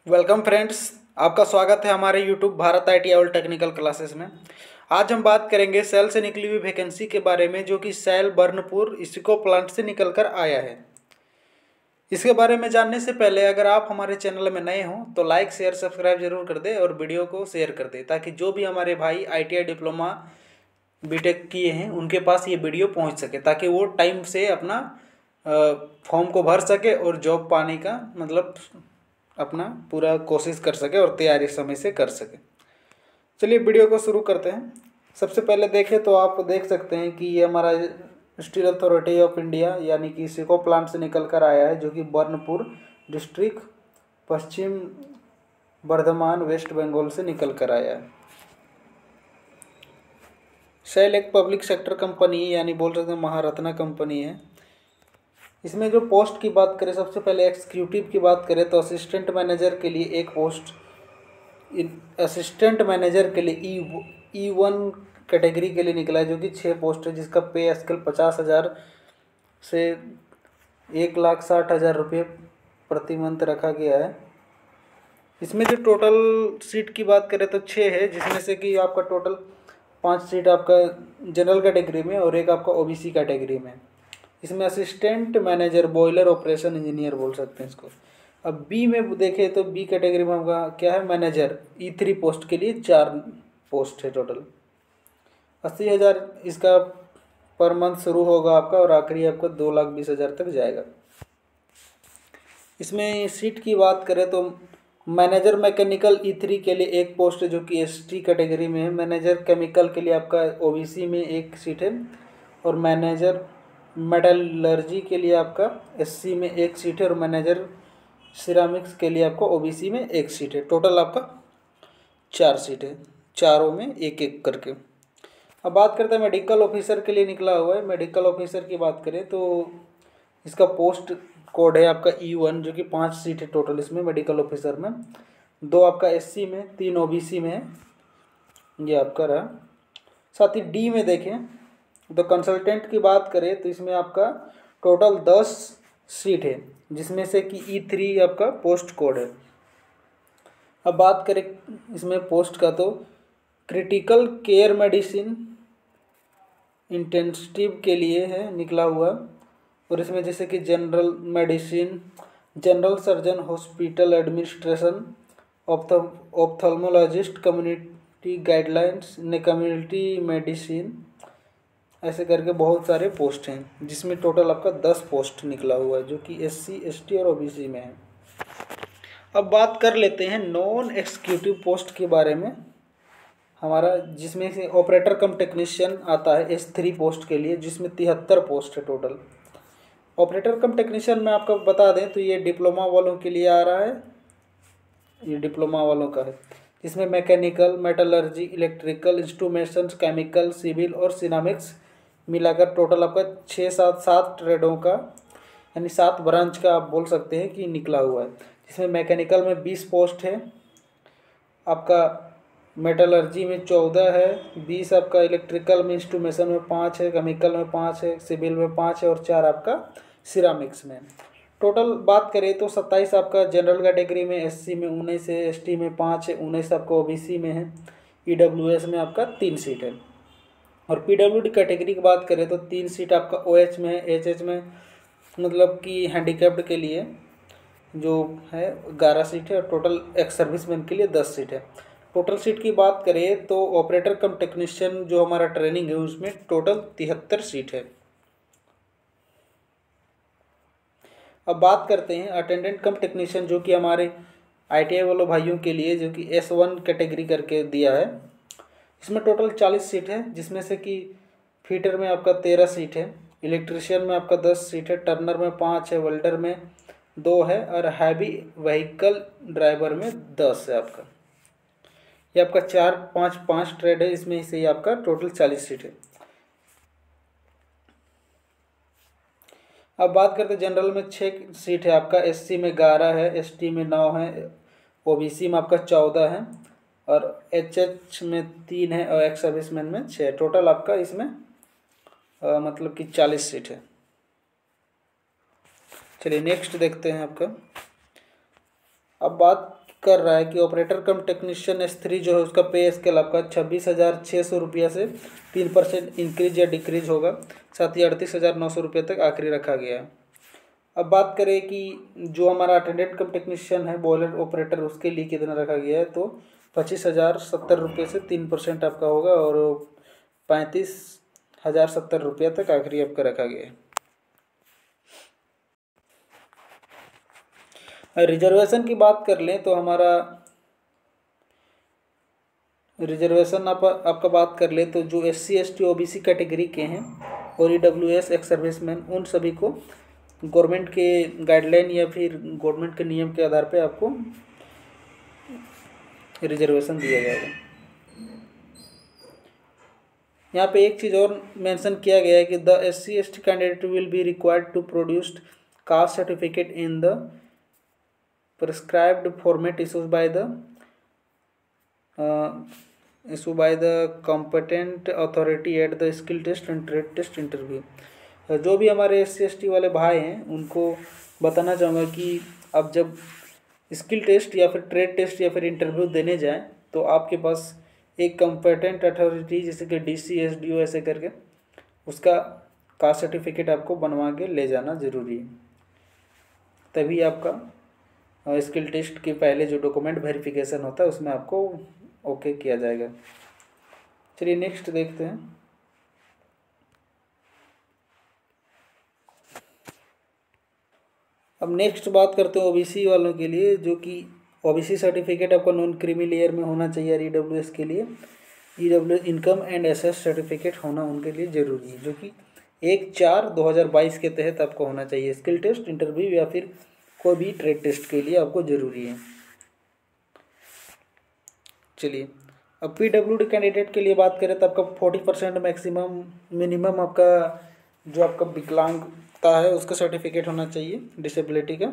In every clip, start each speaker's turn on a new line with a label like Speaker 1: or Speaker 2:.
Speaker 1: Welcome friends, आपका स्वागत है हमारे YouTube Bharat IT all technical classes में। आज हम बात करेंगे सेल से निकली हुई वैकेंसी के बारे में, जो कि सेल बर्नपुर इसिको प्लांट से निकल कर आया है। इसके बारे में जानने से पहले अगर आप हमारे चैनल में नए हों तो लाइक शेयर सब्सक्राइब जरूर कर दें और वीडियो को शेयर कर दें, ताकि जो भी हमारे भाई ITI डिप्लोमा बीटेक किए हैं उनके पास ये वीडियो पहुंच सके, ताकि वो टाइम से अपना फॉर्म को भर सके और जॉब पाने का अपना पूरा कोशिश कर सके और तैयारी समय से कर सके। चलिए वीडियो को शुरू करते हैं। सबसे पहले देखें तो आप देख सकते हैं कि ये हमारा स्टील अथॉरिटी ऑफ इंडिया यानी कि सिको प्लांट से निकल कर आया है, जो कि बर्नपुर डिस्ट्रिक्ट पश्चिम बर्धमान वेस्ट बंगाल से निकल कर आया है। सेल एक पब्लिक सेक्टर कंपनी यानी बोल सकते हैं महारत्ना कंपनी है। इसमें जो पोस्ट की बात करें, सबसे पहले एग्जीक्यूटिव की बात करें तो असिस्टेंट मैनेजर के लिए एक पोस्ट, असिस्टेंट मैनेजर के लिए E1 कैटेगरी के लिए निकला है, जो कि 6 पोस्ट है, जिसका पे स्केल 50,000 से 1,60,000 रुपये प्रति मंथ रखा गया है। इसमें जो टोटल सीट की बात करें तो 6 है, जिसमें से कि आपका टोटल 5 सीट आपका जनरल कैटेगरी में और एक आपका OBC कैटेगरी में। इसमें assistant manager boiler operation engineer बोल सकते हैं इसको। अब बी में देखें तो बी कैटेगरी में आपका क्या है, मैनेजर E3 पोस्ट के लिए 4 पोस्ट है। टोटल 80,000 इसका पर मंथ शुरू होगा आपका और आखिरी आपका 2,20,000 तक जाएगा। इसमें सीट की बात करें तो मैनेजर मैकेनिकल E3 के लिए एक पोस्ट है, जो कि ST कैटेगरी में है। मैनेजर केमिकल के लिए आपका OBC में एक सीट है और मैनेजर मेटलर्जी के लिए आपका SC में एक सीट है और मैनेजर सिरामिक्स के लिए आपको OBC में एक सीट है। टोटल आपका 4 सीट है, चारों में एक एक करके। अब बात करते हैं मेडिकल ऑफिसर के लिए निकला हुआ है। मेडिकल ऑफिसर की बात करें तो इसका पोस्ट कोड है आपका E1, जो कि 5 सीट है टोटल इसमें मेडिकल ऑफिसर में। 2 आपका SC में, 3 OBC में है, ये आपका रहा। साथ ही डी में देखें तो कंसल्टेंट की बात करें तो इसमें आपका टोटल 10 सीट है, जिसमें से कि E3 आपका पोस्ट कोड है। अब बात करें इसमें पोस्ट का तो क्रिटिकल केयर मेडिसिन इंटेंसिव के लिए है निकला हुआ, और इसमें जैसे कि general medicine, general surgeon, hospital administration, ophthalmologist, community guidelines ने कम्युनिटी मेडिसिन, ऐसे करके बहुत सारे पोस्ट हैं, जिसमें टोटल आपका 10 पोस्ट निकला हुआ है, जो कि SC ST और OBC में है। अब बात कर लेते हैं नॉन एग्जीक्यूटिव पोस्ट के बारे में हमारा, जिसमें से ऑपरेटर कम टेक्नीशियन आता है S3 पोस्ट के लिए, जिसमें 73 पोस्ट है टोटल। ऑपरेटर कम टेक्नीशियन में आपको बता दें तो ये डिप्लोमा वालों के लिए आ रहा है, ये डिप्लोमा वालों का है, जिसमें mechanical, metallurgy, electrical, instrumentation, chemical, civil और सिरामिक्स मिलाकर टोटल आपका 6-7 ट्रेडों का यानी 7 ब्रांच का आप बोल सकते हैं कि निकला हुआ है। जिसमें मैकेनिकल में 20 पोस्ट है, आपका मेटलर्जी में 14 है, 20 आपका इलेक्ट्रिकल में, इंस्ट्रूमेशन में 5 है, केमिकल में 5 है, सिविल में 5 है और 4 आपका सिरामिक्स में। टोटल बात करें तो 27 आपका जनरल कैटेगरी में, SC में 19 है, ST में 5 है, 19 आपका OBC में है, EWS में आपका 3 सीट है। और PWD कैटेगरी की बात करें तो 3 सीट आपका OH में है, HH में मतलब कि हैंडीकैप्ड के लिए जो है 11 सीट है, और टोटल एक्स सर्विसमैन के लिए 10 सीट है। टोटल सीट की बात करें तो ऑपरेटर कम टेक्नीशियन जो हमारा ट्रेनिंग है उसमें टोटल 73 सीट है। अब बात करते हैं अटेंडेंट कम टेक्नीशियन, जो कि हमारे ITI वालों भाइयों के लिए, जो कि S1 कैटेगरी करके दिया है। इसमें टोटल 40 सीट है, जिसमें से कि फीटर में आपका 13 सीट है, इलेक्ट्रिशियन में आपका 10 सीट है, टर्नर में 5 है, वेल्डर में 2 है और हैवी व्हीकल ड्राइवर में 10 है आपका। ये आपका 4-5 ट्रेड है, इसमें से ही आपका टोटल 40 सीट है। अब बात करते हैं जनरल में 6 सीट है आपका, SC में 11 है, ST में 9 है, OBC में आपका 14 है और HH में 3 है और एक्स सर्विसमैन में 6। टोटल आपका इसमें मतलब कि 40 सीट है। चलिए नेक्स्ट देखते हैं आपका। अब बात कर रहा है कि ऑपरेटर कम टेक्नीशियन S3 जो है उसका पे स्केल आपका 26,600 रुपया से 3% इंक्रीज या डिक्रीज होगा, साथ ही 38,900 रुपये तक आखिरी रखा गया है। अब बात करें कि जो हमारा अटेंडेंट कम टेक्नीशियन है बॉयलर ऑपरेटर उसके लिए कितना रखा गया है, तो 25,070 रुपये से 3% आपका होगा और 35,070 रुपया तक आखिरी आपका रखा गया है। रिजर्वेशन की बात कर लें तो हमारा रिजर्वेशन आपका बात कर ले तो जो SC ST OBC कैटेगरी के हैं और EWS एक्स सर्विसमैन उन सभी को गवर्नमेंट के गाइडलाइन या फिर गवर्नमेंट के नियम के आधार पे आपको रिजर्वेशन दिया जाएगा। यहाँ पे एक चीज़ और मेंशन किया गया है कि the SC ST candidate will be required to produced caste certificate in the prescribed format issued by the competent authority at the skill test and trade test interview। जो भी हमारे SC ST वाले भाई हैं उनको बताना चाहूँगा कि अब जब स्किल टेस्ट या फिर ट्रेड टेस्ट या फिर इंटरव्यू देने जाएं तो आपके पास एक कॉम्पिटेंट अथॉरिटी जैसे कि DC SDO ऐसे करके उसका कास्ट सर्टिफिकेट आपको बनवा के ले जाना ज़रूरी है, तभी आपका स्किल टेस्ट के पहले जो डॉक्यूमेंट वेरिफिकेशन होता है उसमें आपको ओके किया जाएगा। चलिए नेक्स्ट देखते हैं। अब नेक्स्ट बात करते हैं OBC वालों के लिए, जो कि OBC सर्टिफिकेट आपका नॉन क्रीमी लेयर में होना चाहिए। EWS के लिए EWS इनकम एंड एसेस सर्टिफिकेट होना उनके लिए ज़रूरी है, जो कि 1/4/2022 के तहत आपको होना चाहिए। स्किल टेस्ट इंटरव्यू या फिर कोई भी ट्रेड टेस्ट के लिए आपको ज़रूरी है। चलिए अब PWD कैंडिडेट के लिए बात करें तो आपका 40% मैक्सिमम मिनिमम आपका जो आपका विकलांगता है उसका सर्टिफिकेट होना चाहिए डिसेबिलिटी का,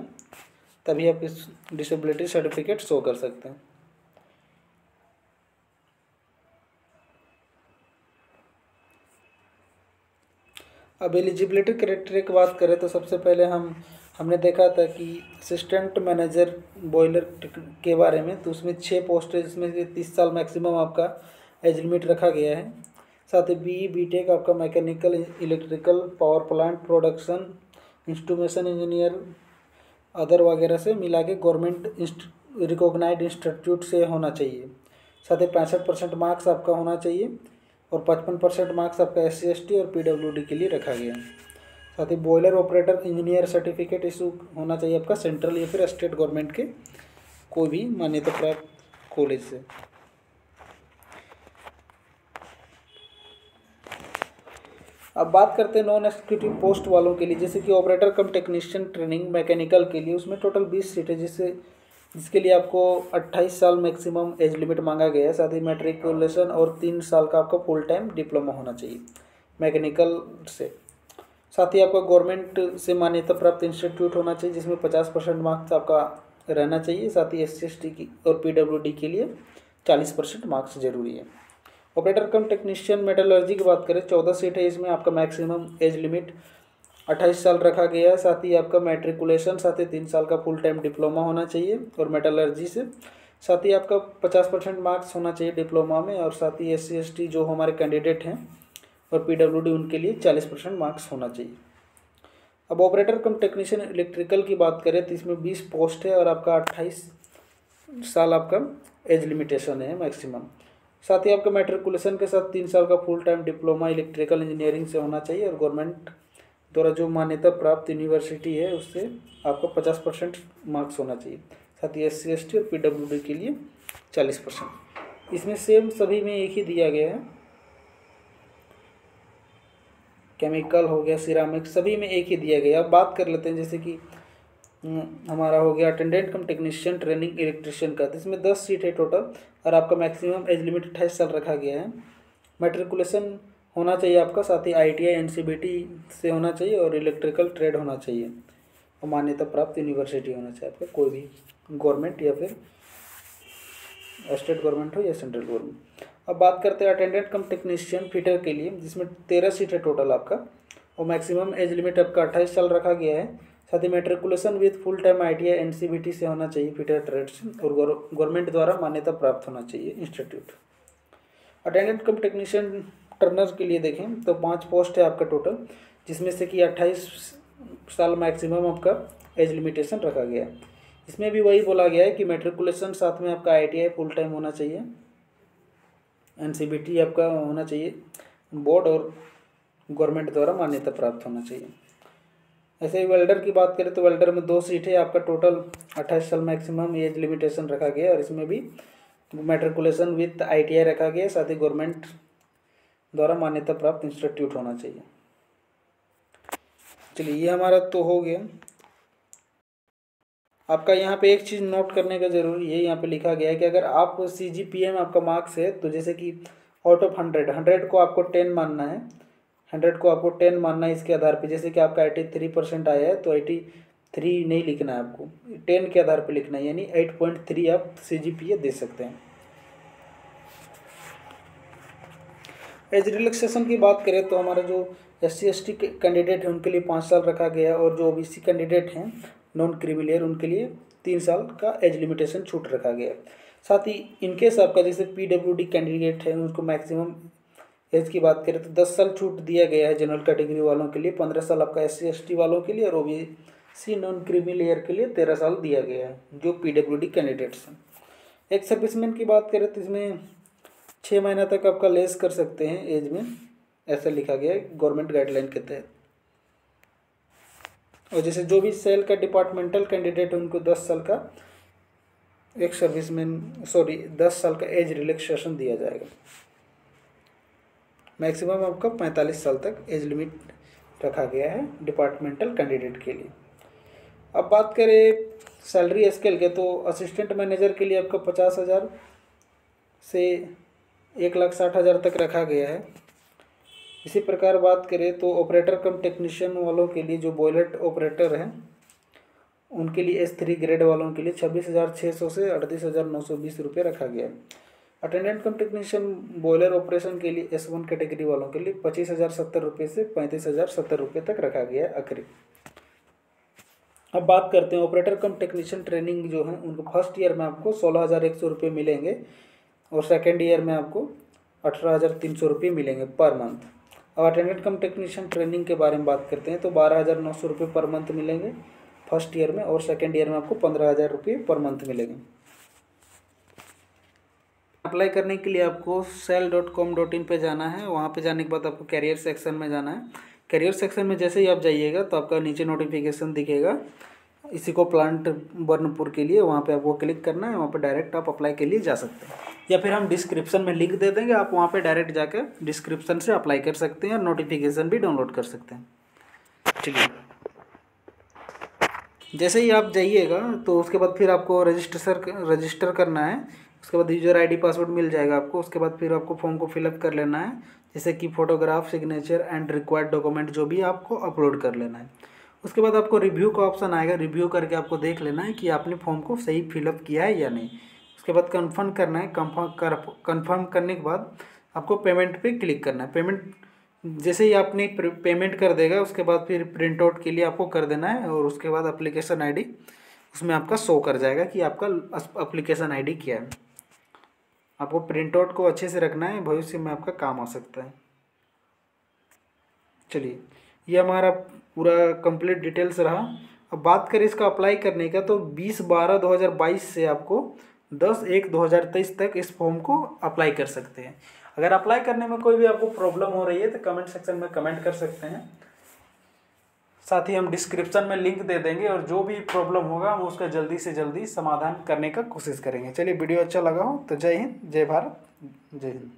Speaker 1: तभी आप इस डिसेबिलिटी सर्टिफिकेट शो कर सकते हैं। अब एलिजिबिलिटी क्राइटेरिया की बात करें तो सबसे पहले हमने देखा था कि असिस्टेंट मैनेजर बॉयलर के बारे में, तो उसमें 6 पोस्ट है जिसमें से 30 साल मैक्सिमम आपका एज लिमिट रखा गया है। साथ ही BE/BTech आपका mechanical electrical power plant production instrumentation engineer other वगैरह से मिला के गवर्नमेंट रिकॉग्नाइज्ड इंस्टीट्यूट से होना चाहिए। साथ ही 65% मार्क्स आपका होना चाहिए और 55% मार्क्स आपका SC ST और PWD के लिए रखा गया है। साथ ही boiler operator engineer certificate issue होना चाहिए आपका सेंट्रल या फिर स्टेट गवर्नमेंट के कोई भी मान्यता प्राप्त कॉलेज से। अब बात करते हैं नॉन एग्जीक्यूटिव पोस्ट वालों के लिए, जैसे कि ऑपरेटर कम टेक्नीशियन ट्रेनिंग मैकेनिकल के लिए उसमें टोटल 20 सीट है, जिसके लिए आपको 28 साल मैक्सिमम एज लिमिट मांगा गया है। साथ ही मैट्रिकुलेशन और 3 साल का आपका फुल टाइम डिप्लोमा होना चाहिए मैकेनिकल से। साथ ही आपका गवर्नमेंट से मान्यता प्राप्त इंस्टीट्यूट होना चाहिए जिसमें 50% मार्क्स आपका रहना चाहिए। साथ ही SC ST की और PWD के लिए 40% मार्क्स जरूरी है। ऑपरेटर कम टेक्नीशियन मेटलर्जी की बात करें 14 सीट है, इसमें आपका मैक्सिमम एज लिमिट 28 साल रखा गया है। साथ ही आपका मैट्रिकुलेशन साथ ही 3 साल का फुल टाइम डिप्लोमा होना चाहिए और मेटलर्जी से। साथ ही आपका 50% मार्क्स होना चाहिए डिप्लोमा में, और साथ ही SC ST जो हमारे कैंडिडेट हैं और PWD उनके लिए 40% मार्क्स होना चाहिए। अब ऑपरेटर कम टेक्नीशियन इलेक्ट्रिकल की बात करें तो इसमें 20 पोस्ट है और आपका 28 साल आपका एज लिमिटेशन है मैक्सिमम। साथ ही आपका मैट्रिकुलेशन के साथ 3 साल का full time diploma electrical engineering से होना चाहिए और गवर्नमेंट द्वारा जो मान्यता प्राप्त यूनिवर्सिटी है उससे आपको 50% मार्क्स होना चाहिए। साथ ही SC ST और PWD के लिए 40%। इसमें सेम सभी में एक ही दिया गया है, केमिकल हो गया सिरामिक सभी में एक ही दिया गया। अब बात कर लेते हैं जैसे कि हमारा हो गया अटेंडेंट कम टेक्नीशियन ट्रेनिंग इलेक्ट्रिशियन का, तो इसमें 10 सीट है टोटल और आपका मैक्सिमम एज लिमिट 28 साल रखा गया है। मैट्रिकुलेशन होना चाहिए आपका, साथ ही ITI NCBT से होना चाहिए और इलेक्ट्रिकल ट्रेड होना चाहिए और मान्यता प्राप्त यूनिवर्सिटी होना चाहिए आपका, कोई भी गवर्नमेंट या फिर स्टेट गवर्नमेंट हो या सेंट्रल गवर्नमेंट। अब बात करते हैं अटेंडेंट कम टेक्नीशियन फिटर के लिए, जिसमें 13 सीट है टोटल आपका और मैक्सिमम एज लिमिट आपका 28 साल रखा गया है। साथ ही matriculation with full time ITI NCVT से होना चाहिए, फिटर ट्रेड से, और गवर्नमेंट द्वारा मान्यता प्राप्त होना चाहिए इंस्टीट्यूट। अटेंडेंट कम टेक्नीशियन टर्नर के लिए देखें तो 5 पोस्ट है आपका टोटल, जिसमें से कि 28 साल मैक्सिमम आपका एज लिमिटेशन रखा गया है। इसमें भी वही बोला गया है कि मेट्रिकुलेशन साथ में आपका ITI फुल टाइम होना चाहिए, NCVT आपका होना चाहिए बोर्ड, और गवर्नमेंट द्वारा मान्यता प्राप्त होना चाहिए। ऐसे ही वेल्डर की बात करें तो वेल्डर में 2 सीट है आपका, टोटल 28 साल मैक्सिमम एज लिमिटेशन रखा गया है, और इसमें भी मेट्रिकुलेशन विथ ITI रखा गया है, साथ ही गवर्नमेंट द्वारा मान्यता प्राप्त इंस्टीट्यूट होना चाहिए। चलिए ये हमारा तो हो गया। आपका यहाँ पे एक चीज़ नोट करने का ज़रूरी है, यहाँ पे लिखा गया है कि अगर आप CGPA में आपका मार्क्स है तो जैसे कि आउट ऑफ 100 को आपको 10 मानना है, 100 को आपको 10 मानना है इसके आधार पे। जैसे कि आपका 83% आया है तो 83 नहीं लिखना है आपको, 10 के आधार पे लिखना है, यानी 8.3 आप CGPA दे सकते हैं। एज रिलैक्सेशन की बात करें तो हमारा जो SC/ST कैंडिडेट है उनके लिए 5 साल रखा गया है, और जो OBC कैंडिडेट हैं नॉन क्रीमिलियर उनके लिए 3 साल का एज लिमिटेशन छूट रखा गया है। साथ ही इनकेस आपका जैसे PWD कैंडिडेट है उनको मैक्सिमम एज की बात करें तो 10 साल छूट दिया गया है जनरल कैटेगरी वालों के लिए, 15 साल आपका SC/ST वालों के लिए, और OBC नॉन क्रीमिलियर के लिए 13 साल दिया गया है जो PWD कैंडिडेट्स हैं। एक सर्विसमैन की बात करें तो इसमें 6 महीना तक आपका लेस कर सकते हैं एज में, ऐसा लिखा गया है गवर्नमेंट गाइडलाइन के तहत। और जैसे जो भी सेल का डिपार्टमेंटल कैंडिडेट है उनको 10 साल का 10 साल का एज रिलैक्सेशन दिया जाएगा। मैक्सिमम आपका 45 साल तक एज लिमिट रखा गया है डिपार्टमेंटल कैंडिडेट के लिए। अब बात करें सैलरी स्केल के तो असिस्टेंट मैनेजर के लिए आपका 50,000 से 1,60,000 तक रखा गया है। इसी प्रकार बात करें तो ऑपरेटर कम टेक्नीशियन वालों के लिए जो बॉयलर ऑपरेटर हैं उनके लिए S3 ग्रेड वालों के लिए 26,600 से 38,920 रुपये रखा गया है। अटेंडेंट कम टेक्नीशियन बॉयलर ऑपरेशन के लिए S1 कैटेगरी वालों के लिए 25,070 रुपये से 35,070 रुपये तक रखा गया है आखिरी। अब बात करते हैं ऑपरेटर कम टेक्नीशियन ट्रेनिंग जो है उनको फर्स्ट ईयर में आपको 16,100 रुपये मिलेंगे, और सेकेंड ईयर में आपको 18,300 रुपये मिलेंगे पर मंथ। अब अटेंडेंट कम टेक्नीशियन ट्रेनिंग के बारे में बात करते हैं तो 12,900 रुपये पर मंथ मिलेंगे फर्स्ट ईयर में, और सेकेंड ईयर में आपको 15,000 रुपये पर मंथ मिलेंगे। अप्लाई करने के लिए आपको cell.com.in पे जाना है। वहाँ पे जाने के बाद आपको कैरियर सेक्शन में जाना है। कैरियर सेक्शन में जैसे ही आप जाइएगा तो आपका नीचे नोटिफिकेशन दिखेगा इसी को प्लांट बर्नपुर के लिए, वहाँ पे आपको क्लिक करना है, वहाँ पे डायरेक्ट आप अप्लाई के लिए जा सकते हैं, या फिर हम डिस्क्रिप्शन में लिंक दे देंगे, आप वहाँ पे डायरेक्ट जाकर डिस्क्रिप्शन से अप्लाई कर सकते हैं और नोटिफिकेशन भी डाउनलोड कर सकते हैं। चलिए जैसे ही आप जाइएगा तो उसके बाद फिर आपको रजिस्टर करना है। उसके बाद यूजर ID पासवर्ड मिल जाएगा आपको। उसके बाद फिर आपको फॉर्म को फिलअप कर लेना है, जैसे कि photograph, signature and required document जो भी आपको अपलोड कर लेना है। उसके बाद आपको रिव्यू का ऑप्शन आएगा, रिव्यू करके आपको देख लेना है कि आपने फॉर्म को सही फिलअप किया है या नहीं। उसके बाद कंफर्म करना है। कंफर्म करने के बाद आपको पेमेंट पे क्लिक करना है। पेमेंट जैसे ही आपने पेमेंट कर देगा उसके बाद फिर प्रिंट आउट के लिए आपको कर देना है, और उसके बाद एप्लीकेशन ID उसमें आपका शो कर जाएगा कि आपका एप्लीकेशन ID क्या है। आपको प्रिंट आउट को अच्छे से रखना है, भविष्य में आपका काम आ सकता है। चलिए ये हमारा पूरा कंप्लीट डिटेल्स रहा। अब बात करें इसका अप्लाई करने का तो 20/12/2022 से आपको 10/1/2023 तक इस फॉर्म को अप्लाई कर सकते हैं। अगर अप्लाई करने में कोई भी आपको प्रॉब्लम हो रही है तो कमेंट सेक्शन में कमेंट कर सकते हैं। साथ ही हम डिस्क्रिप्शन में लिंक दे देंगे, और जो भी प्रॉब्लम होगा हम उसका जल्दी से जल्दी समाधान करने का कोशिश करेंगे। चलिए वीडियो अच्छा लगा हो तो जय हिंद, जय भारत, जय हिंद।